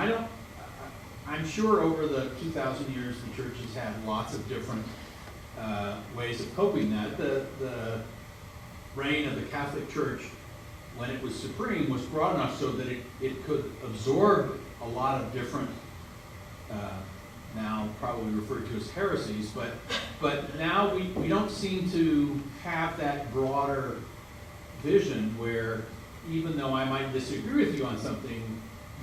I'm sure over the 2,000 years, the church has had lots of different ways of coping that. The reign of the Catholic Church, when it was supreme, was broad enough so that it could absorb a lot of different, now probably referred to as heresies, but now we don't seem to have that broader vision where even though I might disagree with you on something,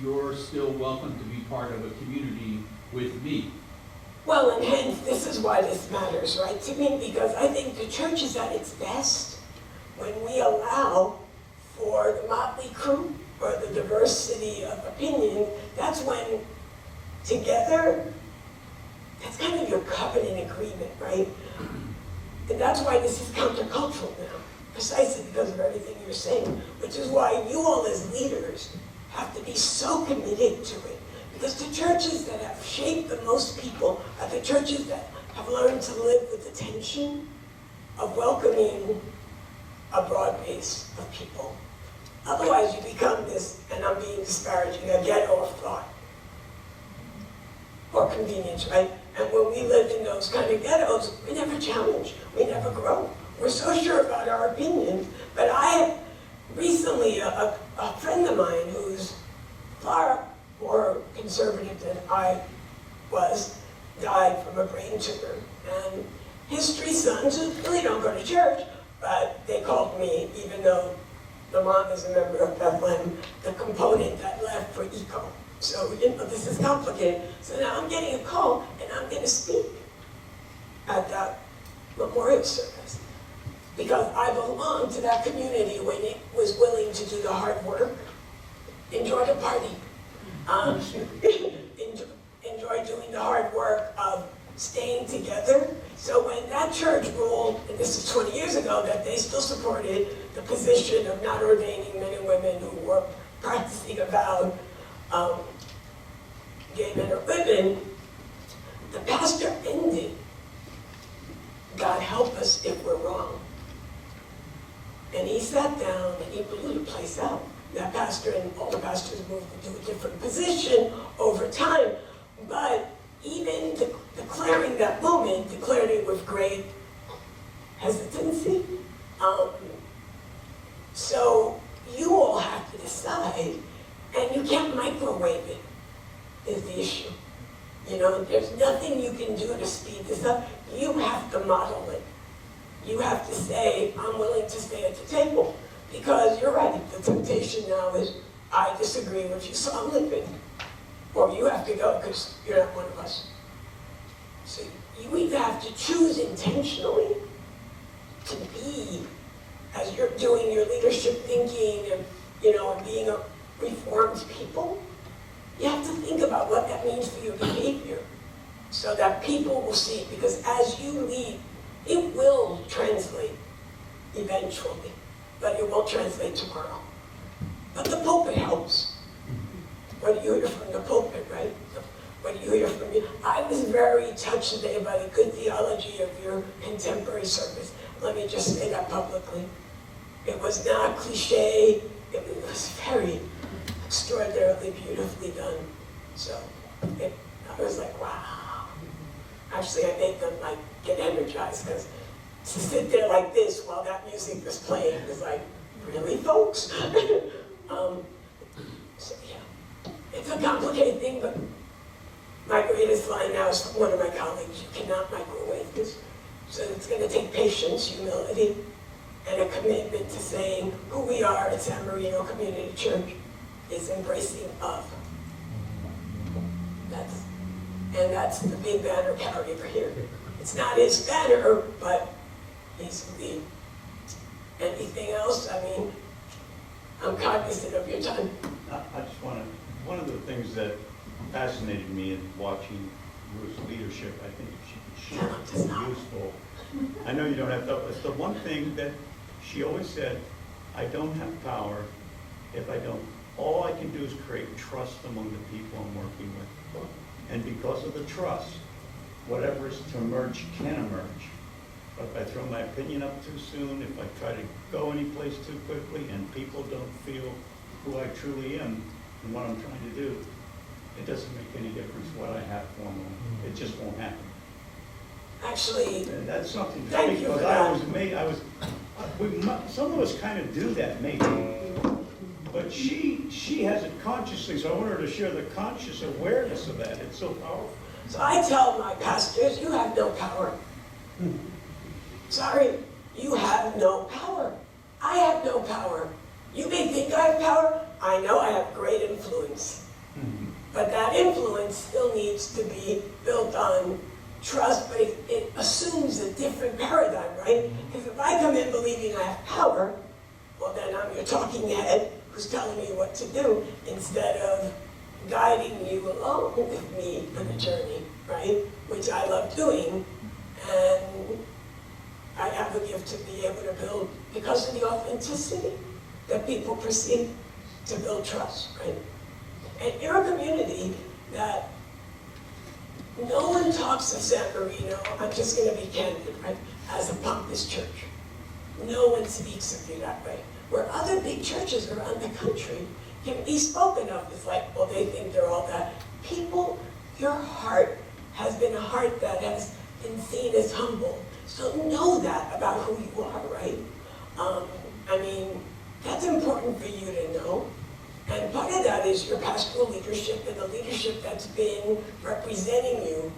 you're still welcome to be part of a community with me. Well, and hence, this is why this matters, right, to me, because I think the church is at its best when we allow for the motley crew or the diversity of opinion. That's when together, that's kind of your covenant agreement, right? And that's why this is countercultural now, precisely because of everything you're saying, which is why you all as leaders have to be so committed to it. Because the churches that have shaped the most people are the churches that have learned to live with the tension of welcoming a broad base of people. Otherwise you become this, and I'm being disparaging, a ghetto of thought or convenience, right? And when we lived in those kind of ghettos, we never challenge, we never grow. We're so sure about our opinions, but I recently, a friend of mine who's far more conservative than I was, died from a brain tumor. And his three sons, who really don't go to church, but they called me, even though the mom is a member of Bethlehem, the component that left for ECO. So, this is complicated. So now I'm getting a call, and I'm going to speak at that memorial service. Because I belong to that community when it was willing to do the hard work, enjoy the party, enjoy doing the hard work of staying together. So when that church ruled, and this is 20 years ago, that they still supported the position of not ordaining men and women who were practicing avowed gay men or women, the pastor ended, God help us if we're wrong. And he sat down and he blew the place out. That pastor and all the pastors moved to a different position over time. But even declaring that moment, declared it with great hesitancy. So you all have to decide, and you can't microwave it, is the issue. There's nothing you can do to speed this up. You have to model it. You have to say, I'm willing to stay at the table. Because you're right, the temptation now is, I disagree with you, so I'm leaving. Or you have to go because you're not one of us. to choose intentionally to be, as you're doing your leadership thinking and, and being a reformed people, you have to think about what that means for your behavior so that people will see it. Because as you lead, it will translate eventually, but it won't translate tomorrow. But the pulpit helps. What do you hear from the pulpit, right? What do you hear from me? I was very touched today by the good theology of your contemporary service. Let me just say that publicly. It was not cliche. It was very extraordinarily beautifully done. So I was like, wow. Actually, I made them like get energized, because to sit there like this while that music was playing was like, really, folks? So yeah, it's a complicated thing, but my greatest line now is from one of my colleagues: you cannot microwave this. So it's going to take patience, humility, and a commitment to saying who we are at San Marino Community Church is embracing of. That's the big banner carrier here. It's not his banner, but he's the lead. Anything else? I mean, I'm cognizant of your time. I just want to, one of the things that fascinated me in watching Ruth's leadership, I think she was useful. I know you don't have to, it's the one thing that she always said: I don't have power if I don't. All I can do is create trust among the people I'm working with. And because of the trust, whatever is to emerge can emerge. But if I throw my opinion up too soon, if I try to go any place too quickly and people don't feel who I truly am and what I'm trying to do, it doesn't make any difference what I have formally. It just won't happen. Actually, And that's something to thank speak, you for because that. some of us kind of do that maybe. But she has it consciously, so I want her to share the conscious awareness of that. It's so powerful. So I tell my pastors, you have no power. Sorry, you have no power. I have no power. You may think I have power. I know I have great influence. But that influence still needs to be built on trust, but it assumes a different paradigm, right? Because if I come in believing I have power, well, then I'm your talking head who's telling you what to do instead of guiding you along with me on the journey, right? Which I love doing, and I have a gift to be able to build, because of the authenticity that people perceive, to build trust, right? And you're a community that no one talks of San Marino, I'm just going to be candid, right, as a pompous church. No one speaks of you that way. Where other big churches around the country can be spoken of as like, well, they think they're all that. People, your heart has been a heart that has been seen as humble. So know that about who you are, right? I mean, that's important for you to know. And part of that is your pastoral leadership and the leadership that's been representing you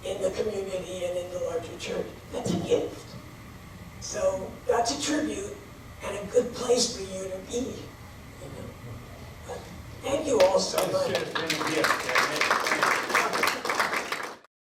in the community and in the larger church. That's a gift. So that's a tribute and a good place for you to be. But thank you all so much.